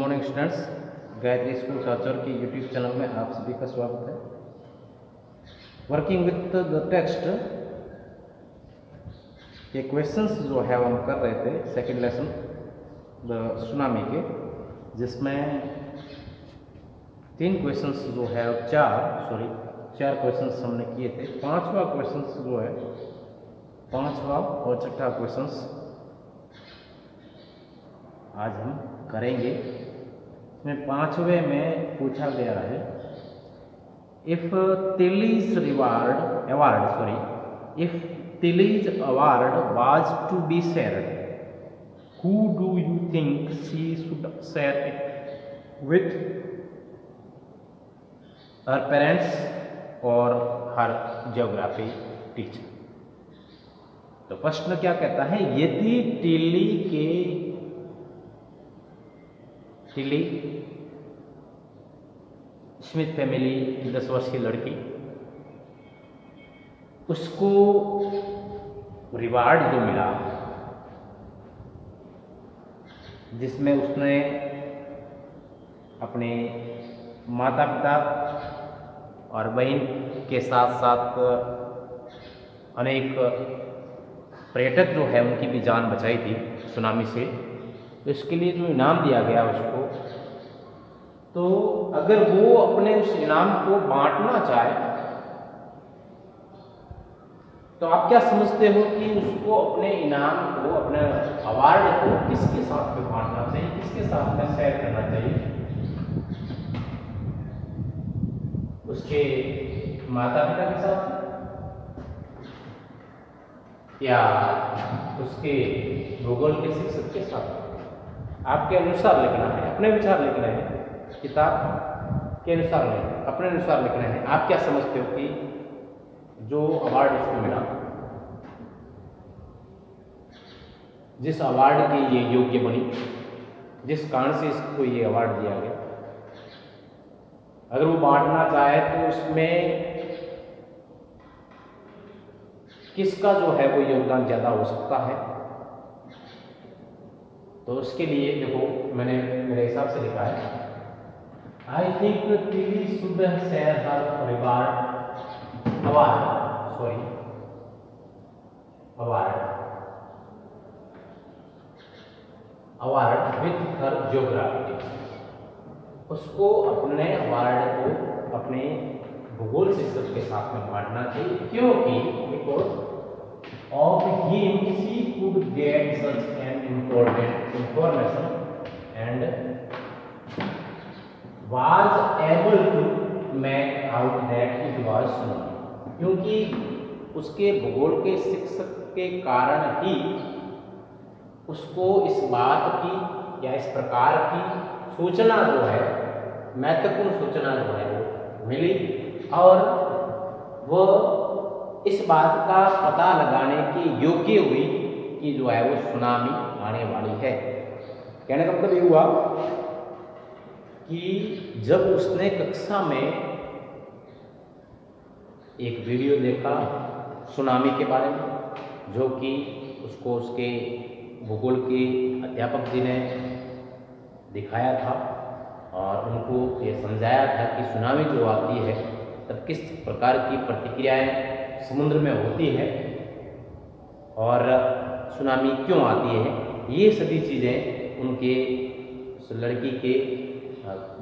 Morning students, Gayatri school Sanchore की YouTube channel में आप सभी का स्वागत है। वर्किंग विथ द टेक्स्ट के क्वेश्चंस जो है हम कर रहे थे सेकंड लेसन द सुनामी के, जिसमें 3 क्वेश्चंस जो है चार क्वेश्चंस हमने किए थे। 5वां क्वेश्चंस जो है 5वां और 6ठा क्वेश्चंस आज हम करेंगे। इसमें 5वें में पूछा गया है, if Tilly's award was to be shared, who do you think she should share it with, her parents और हर ज्योग्राफी टीचर। तो प्रश्न क्या कहता है, यदि टिली स्मिथ फैमिली 10 वर्ष की लड़की, उसको रिवार्ड जो मिला जिसमें उसने अपने माता पिता और बहन के साथ साथ अनेक पर्यटक जो है उनकी भी जान बचाई थी सुनामी से, तो इसके लिए जो इनाम दिया गया उसको, तो अगर वो अपने उस इनाम को बांटना चाहे तो आप क्या समझते हो कि उसको अपने इनाम को, अपने अवार्ड को किसके साथ में बांटना चाहिए, किसके साथ में शेयर करना चाहिए? उसके माता पिता के साथ या उसके भूगोल के शिक्षक के साथ? आपके अनुसार लिखना है, अपने विचार लिखना है, किताब के अनुसार नहीं, अपने अनुसार लिखना है। आप क्या समझते हो कि जो अवार्ड इसको मिला, जिस अवार्ड के ये योग्य बनी, जिस कारण से इसको ये अवार्ड दिया गया, अगर वो बांटना चाहे तो उसमें किसका जो है वो योगदान ज्यादा हो सकता है? तो उसके लिए देखो, मैंने मेरे हिसाब से लिखा है, I think TV should share her award with her geography. उसको अपने अवार्ड को अपने भूगोल शिक्षक के साथ में बांटना चाहिए, क्योंकि because of him she could get such an important information and was able to make out that it was tsunami। क्योंकि उसके भूगोल के शिक्षक के कारण ही उसको इस बात की या इस प्रकार की सूचना जो है, महत्वपूर्ण सूचना जो है वो मिली, और वह इस बात का पता लगाने के योग्य हुई कि जो है वो सुनामी आने वाली है। कहने का मतलब ये हुआ कि जब उसने कक्षा में एक वीडियो देखा सुनामी के बारे में, जो कि उसको उसके भूगोल के अध्यापक जी ने दिखाया था और उनको ये समझाया था कि सुनामी जो आती है तब किस प्रकार की प्रतिक्रियाएं समुद्र में होती है और सुनामी क्यों आती है, ये सभी चीज़ें उनके लड़की के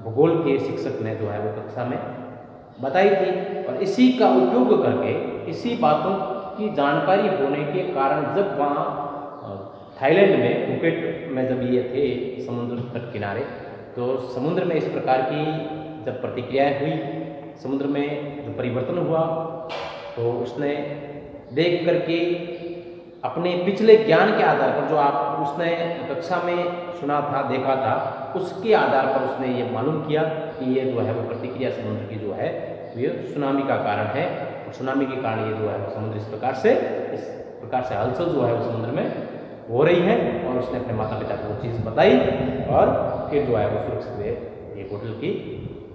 भूगोल के शिक्षक ने जो है वो कक्षा में बताई थी। और इसी का उपयोग करके, इसी बातों की जानकारी होने के कारण, जब वहाँ थाईलैंड में फुकेट में जब ये थे समुद्र तट किनारे, तो समुद्र में इस प्रकार की जब प्रतिक्रियाएं हुई, समुद्र में जो परिवर्तन हुआ, तो उसने देख करके अपने पिछले ज्ञान के आधार पर, जो आप उसने कक्षा में सुना था, देखा था, उसके आधार पर उसने ये मालूम किया कि ये जो है वो प्रतिक्रिया समुद्र की जो है ये सुनामी का कारण है, और सुनामी के कारण ये जो है वो समुद्र इस प्रकार से हलचल जो है वो समुद्र में हो रही है। और उसने अपने माता पिता को वो चीज़ बताई और फिर जो है वो सुरक्षित एक होटल की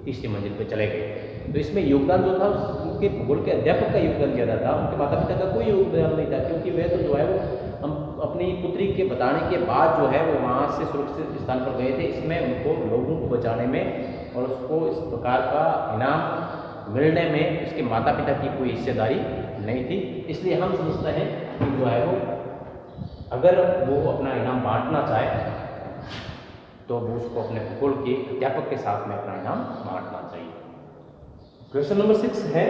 3री मंजिल पे चले गए। तो इसमें योगदान जो था उनके भूगोल के अध्यापक का योगदान ज़्यादा था, उनके माता पिता का कोई योगदान नहीं था, क्योंकि वह तो जो है वो हम अपनी पुत्री के बताने के बाद जो है वो वहाँ से सुरक्षित स्थान पर गए थे। इसमें उनको लोग बचाने में और उसको इस प्रकार का इनाम मिलने में उसके माता पिता की कोई हिस्सेदारी नहीं थी। इसलिए हम समझते हैं कि जो है वो अगर वो अपना इनाम बांटना चाहे तो वो उसको अपने भूगोल के अध्यापक के साथ में अपना इनाम बांटना चाहिए। क्वेश्चन नंबर 6 है,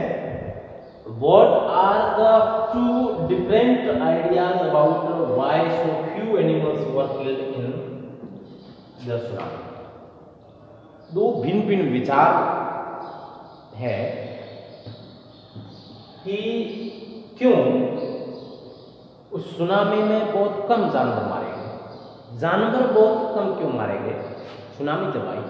What are the two different ideas about why so few animals were killed in the tsunami? दो भिन्न भिन्न विचार है कि क्यों उस सुनामी में बहुत कम जानवर मारे गए। जानवर बहुत कम क्यों मारे गए? सुनामी जब आई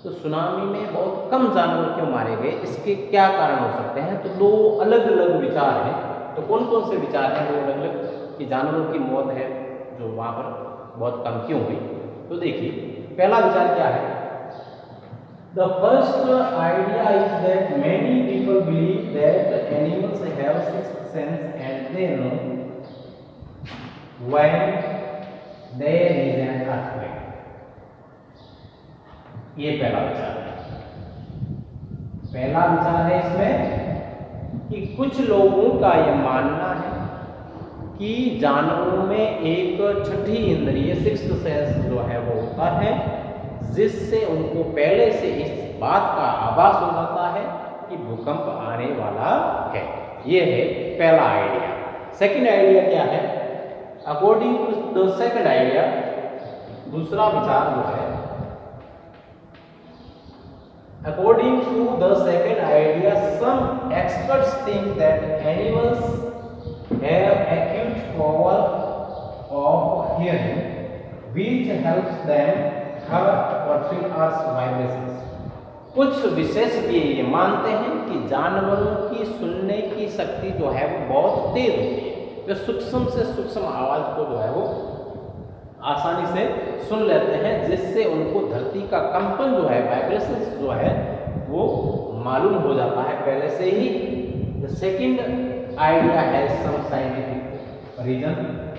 तो सुनामी में बहुत कम जानवर क्यों मारे गए, इसके क्या कारण हो सकते हैं? तो दो अलग अलग विचार हैं। तो कौन कौन से विचार हैं वो अलग अलग कि जानवरों की मौत है जो वहाँ पर बहुत कम क्यों हुई? तो देखिए, पहला विचार क्या है? The first idea is that many people believe that animals have sixth sense and they know when there is an earthquake. ये पहला विचार है। पहला विचार है इसमें कि कुछ लोगों का यह मानना है कि जानवरों में एक छठी इंद्रिय सिक्स्थ सेंस जो है वो होता है, जिससे उनको पहले से इस बात का आभास हो जाता है कि भूकंप आने वाला है। ये है पहला आइडिया। सेकंड आइडिया क्या है? According to the second idea, दूसरा विचार जो है, according to the second idea, some experts think that animals have acute power of hearing, which helps them hear perceive Earth's vibrations. कुछ विशेषज्ञ ये मानते हैं कि जानवरों की सुनने की शक्ति जो है वो बहुत तेज होती है। वे सूक्ष्म से सूक्ष्म आवाज को जो है वो आसानी से सुन लेते हैं, जिससे उनको धरती का कंपन जो है, वाइब्रेशंस जो है वो मालूम हो जाता है पहले से ही। The second idea has some scientific reason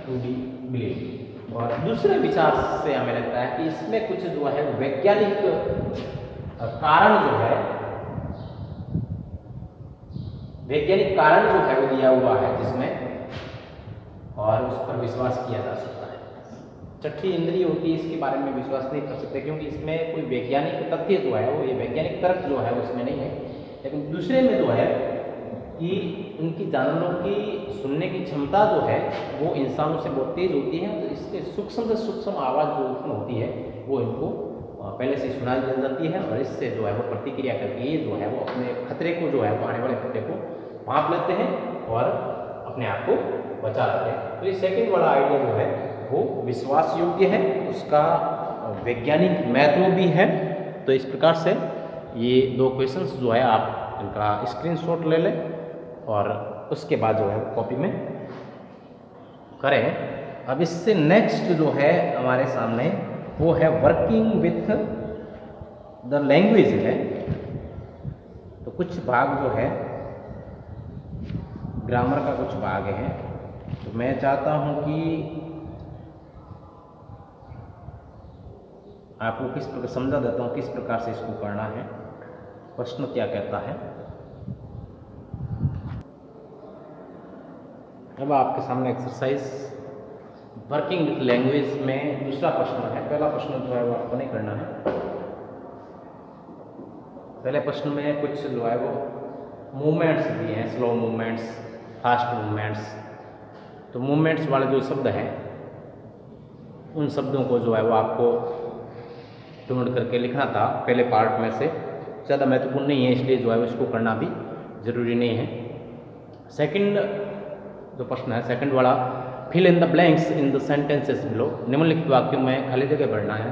to be believe. और दूसरे विचार से हमें लगता है कि इसमें कुछ जो है वैज्ञानिक कारण जो है, वैज्ञानिक कारण जो है वो दिया हुआ है जिसमें, और उस पर विश्वास किया जा सकता है। छठी इंद्रिय होती है, इसके बारे में विश्वास नहीं कर सकते क्योंकि इसमें कोई वैज्ञानिक तथ्य जो है वो, ये वैज्ञानिक तर्क जो है उसमें नहीं है। लेकिन दूसरे में जो है कि उनकी जानवरों की सुनने की क्षमता जो है वो इंसानों से बहुत तेज होती है, तो इसके सूक्ष्म से सूक्ष्म आवाज़ जो उत्पन्न होती है वो इनको पहले से सुनाई दे जाती है और इससे जो है वो प्रतिक्रिया करके ये जो है वो अपने खतरे को जो है वो आने वाले खतरे को भांप लेते हैं और अपने आप को बचा लेते हैं। तो ये सेकंड वाला आइडिया जो है वो विश्वास योग्य है, उसका वैज्ञानिक महत्व भी है। तो इस प्रकार से ये दो क्वेश्चंस जो है आप इनका स्क्रीनशॉट ले लें और उसके बाद जो है कॉपी में करें। अब इससे नेक्स्ट जो है हमारे सामने वो है वर्किंग विथ द लैंग्वेज है। तो कुछ भाग जो है ग्रामर का कुछ भाग है, तो मैं चाहता हूं कि आपको किस प्रकार समझा देता हूँ किस प्रकार से इसको करना है। प्रश्न क्या कहता है, अब आपके सामने एक्सरसाइज वर्किंग विथ लैंग्वेज में दूसरा प्रश्न है। पहला प्रश्न जो है वो आपको नहीं करना है। पहले प्रश्न में कुछ जो है वो मूवमेंट्स दिए हैं, स्लो मूवमेंट्स, फास्ट मूवमेंट्स। तो मूवमेंट्स वाले जो शब्द हैं उन शब्दों को जो है वो आपको ढूंढ करके लिखना था पहले पार्ट में से। ज़्यादा महत्वपूर्ण नहीं है इसलिए जो है इसको करना भी ज़रूरी नहीं है। सेकंड जो प्रश्न है, सेकंड वाला, fill in the blanks in the sentences below. निम्नलिखित वाक्यों में खाली जगह भरना है।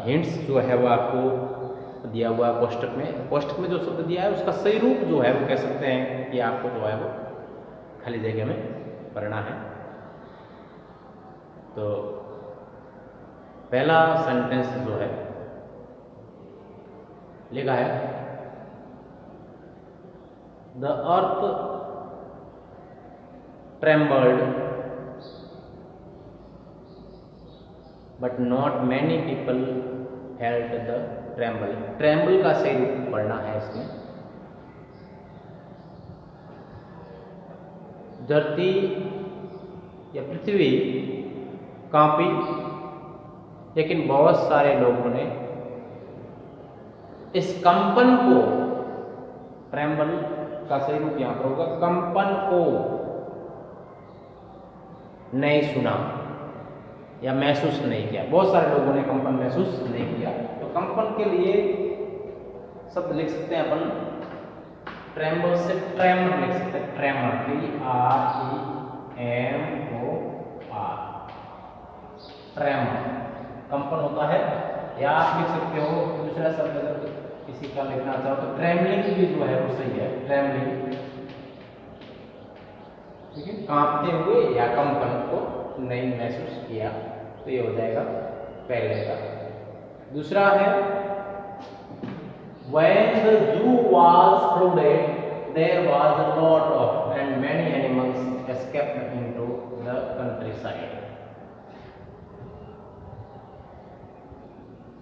हिंट्स जो है वो आपको दिया हुआ है कोष्टक में। कोष्टक में जो शब्द दिया है उसका सही रूप जो है वो कह सकते हैं कि आपको जो है वो खाली जगह में भरना है। तो पहला सेंटेंस जो है लिखा है, the earth trembled but not many people felt the tremble. Tremble का सही रूप पढ़ना है इसमें। धरती या पृथ्वी कांपी, लेकिन बहुत सारे लोगों ने इस कंपन को, ट्रेम्बल का सही रूप यहां पर होगा, कंपन को नहीं सुना या महसूस नहीं किया। बहुत सारे लोगों ने कंपन महसूस नहीं किया। तो कंपन के लिए शब्द लिख सकते हैं अपन, ट्रेम्बल से ट्रेमर लिख सकते हैं। ट्रेमर, TREMOR, ट्रेमर कंपन होता है। या आप लिख सकते हो दूसरा शब्द, अगर किसी का लिखना चाहो तो ट्रेमलिंग भी जो है वो सही है, ट्रेमलिंग। ठीक है, कांपते हुए या कंपन को नहीं महसूस किया, तो ये हो जाएगा पहले का। दूसरा है when the zoo was flooded there was a lot of and many animals escaped into the countryside।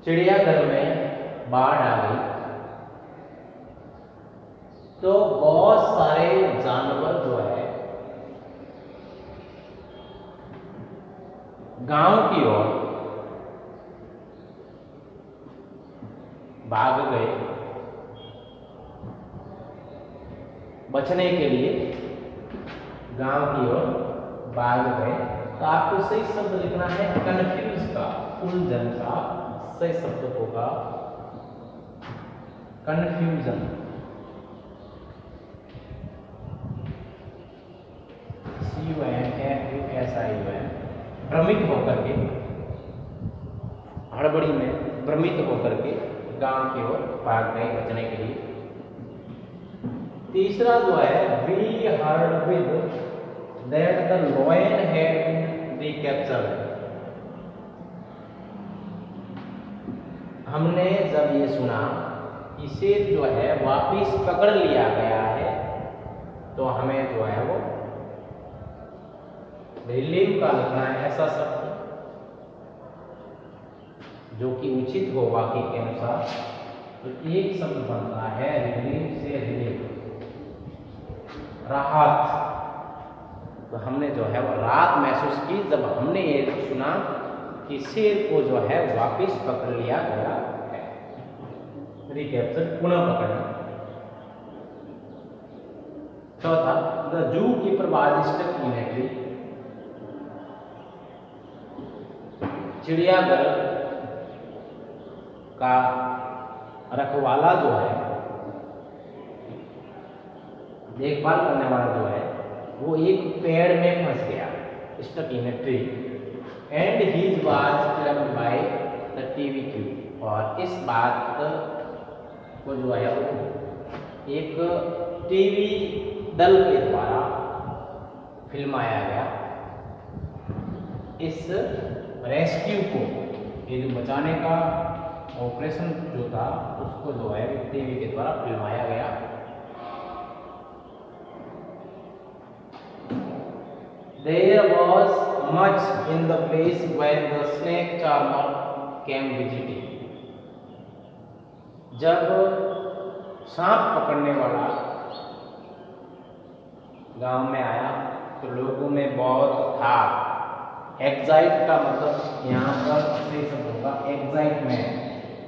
चिड़ियाघर में बाढ़ आ गई तो बहुत सारे जानवर जो है गांव की ओर भाग गए बचने के लिए, गांव की ओर भाग गए। तो आपको सही शब्द लिखना है कन्फ्यूज का, उलझन का सही शब्द होगा कन्फ्यूजन। CUNFUSION, भ्रमित होकर के, हड़बड़ी में भ्रमित होकर के गांव की ओर भाग गए बचने के लिए। तीसरा जो है we heard with that the lion had been recaptured। हमने जब ये सुना कि शेर जो है वापिस पकड़ लिया गया है, तो हमें जो है वो रिलीव का लिखना है ऐसा शब्द जो कि उचित हो वाक्य के अनुसार। तो एक शब्द बनता है रिलीव से रिलीव, राहत। तो हमने जो है वो राहत महसूस की जब हमने ये सुना कि शेर को जो है वापिस पकड़ लिया गया है। रिकैप्चर, पुनः पकड़ना। चौथा, the zookeeper was stuck in a tree. चिड़ियाघर का रखवाला जो है, देखभाल करने वाला जो है, वो एक पेड़ में फंस गया, stuck in a tree, and he's was trapped by the TV crew. और इस बात को जो है वो एक टीवी दल के द्वारा फिल्माया गया। इस रेस्क्यू को, ये जो बचाने का ऑपरेशन जो था उसको जो है टीवी के द्वारा फिल्माया गया। There was much in the place when the snake charmer came visiting। जब सांप पकड़ने वाला गांव में आया तो लोगों में बहुत था। एक्साइट का मतलब यहाँ पर सही शब्द होगा एक्साइटमेंट,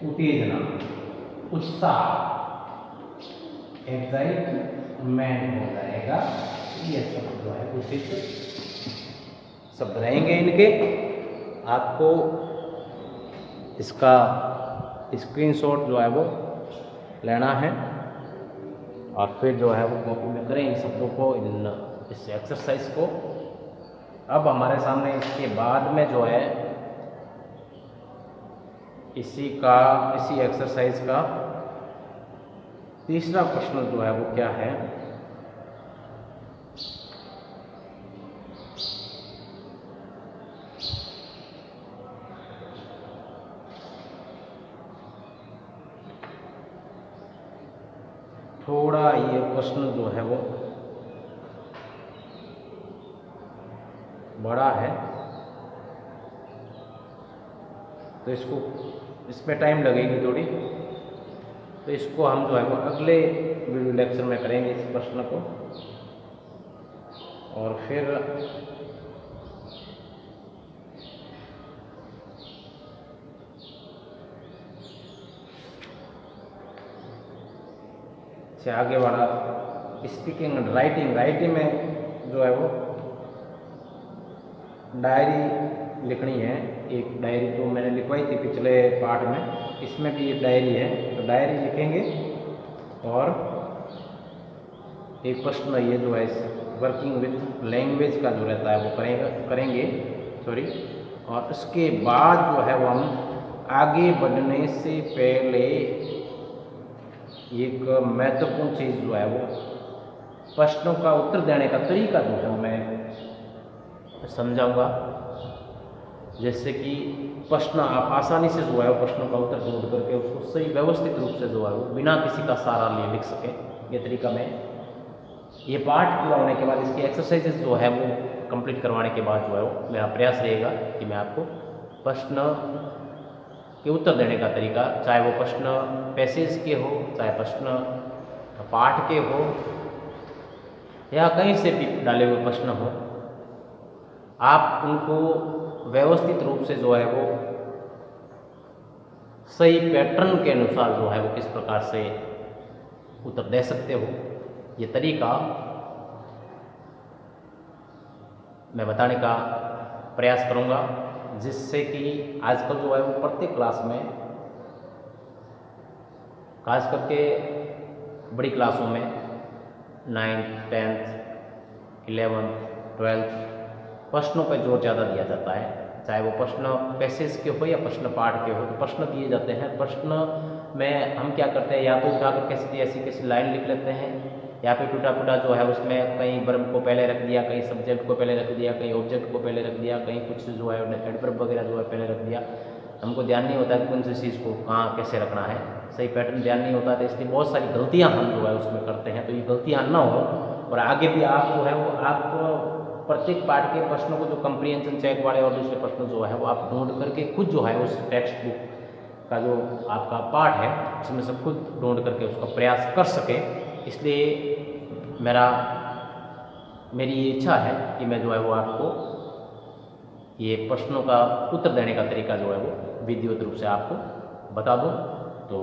उत्तेजना, उत्साह, एक्साइटमेंट हो जाएगा। ये शब्द जो है उचित शब्द रहेंगे इनके। आपको इसका स्क्रीनशॉट जो है वो लेना है और फिर जो है वो कॉपी में करें इन शब्दों को, इस एक्सरसाइज को। अब हमारे सामने इसके बाद में जो है इसी एक्सरसाइज का तीसरा प्रश्न जो है वो क्या है, थोड़ा ये प्रश्न जो है वो बड़ा है, तो इसको इसमें टाइम लगेगी थोड़ी, तो इसको हम जो है वो अगले वीडियो लेक्चर में करेंगे इस प्रश्न को। और फिर से आगे वाला स्पीकिंग एंड राइटिंग में जो है वो डायरी लिखनी है। एक डायरी तो मैंने लिखवाई थी पिछले पार्ट में, इसमें भी एक डायरी है, तो डायरी लिखेंगे। और एक प्रश्न ये जो है वर्किंग विथ लैंग्वेज का जो रहता है वो करेंगे सॉरी। और उसके बाद जो है वो हम आगे बढ़ने से पहले एक महत्वपूर्ण चीज़ जो है वो प्रश्नों का उत्तर देने का तरीका जो है मैं समझाऊंगा। जैसे कि प्रश्न आप आसानी से जो है वो प्रश्नों का उत्तर ढूंढ करके उसको सही व्यवस्थित रूप से जो है वो बिना किसी का सहारा लिए लिख सकें, ये तरीका मैं ये पार्ट पूरा होने के बाद इसकी एक्सरसाइजेज जो है वो कंप्लीट करवाने के बाद जो है वो मेरा प्रयास रहेगा कि मैं आपको प्रश्न के उत्तर देने का तरीका, चाहे वो प्रश्न पैसेज के हो, चाहे प्रश्न पाठ के हो, या कहीं से भी डाले हुए प्रश्न हो, आप उनको व्यवस्थित रूप से जो है वो सही पैटर्न के अनुसार जो है वो किस प्रकार से उत्तर दे सकते हो, ये तरीका मैं बताने का प्रयास करूंगा। जिससे कि आजकल जो है वो प्रत्येक क्लास में, खास करके बड़ी क्लासों में 9th 10th 11th 12th प्रश्नों पर जोर ज़्यादा दिया जाता है। चाहे वो प्रश्न पैसेज के हो या प्रश्न पाठ के हो, तो प्रश्न दिए जाते हैं। प्रश्न में हम क्या करते हैं, या तो उठा कर कैसी ऐसी लाइन लिख लेते हैं, या फिर टूटा फूटा जो है उसमें कहीं वर्ब को पहले रख दिया, कहीं सब्जेक्ट को पहले रख दिया, कहीं ऑब्जेक्ट को पहले रख दिया, कहीं कुछ जो है एडवर्ब वगैरह जो है पहले रख दिया। हमको ध्यान नहीं होता कि कौन सी चीज़ को कहाँ कैसे रखना है, सही पैटर्न ध्यान नहीं होता, तो इसलिए बहुत सारी गलतियाँ हम जो है उसमें करते हैं। तो ये गलतियाँ ना हो, और आगे भी आप जो है वो आप प्रत्येक पार्ट के प्रश्नों को, जो कंप्रीहेंशन चेक वाले और दूसरे प्रश्न जो है वो आप ढूंढ करके खुद जो है उस टेक्स्ट बुक का जो आपका पार्ट है उसमें से खुद ढूंढ करके उसका प्रयास कर सके। इसलिए मेरी ये इच्छा है कि मैं जो है वो आपको ये प्रश्नों का उत्तर देने का तरीका जो है वो विधिवत रूप से आपको बता दूं। तो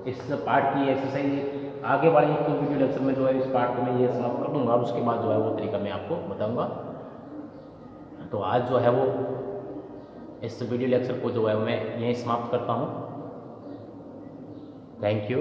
इस पार्ट की एक्सरसाइज आगे वाले एक वीडियो लेक्चर में जो है इस पार्ट को मैं ये समाप्त कर दूंगा, उसके बाद जो है वो तरीका मैं आपको बताऊंगा। तो आज जो है वो इस वीडियो लेक्चर को जो है मैं यहीं समाप्त करता हूँ। Thank you.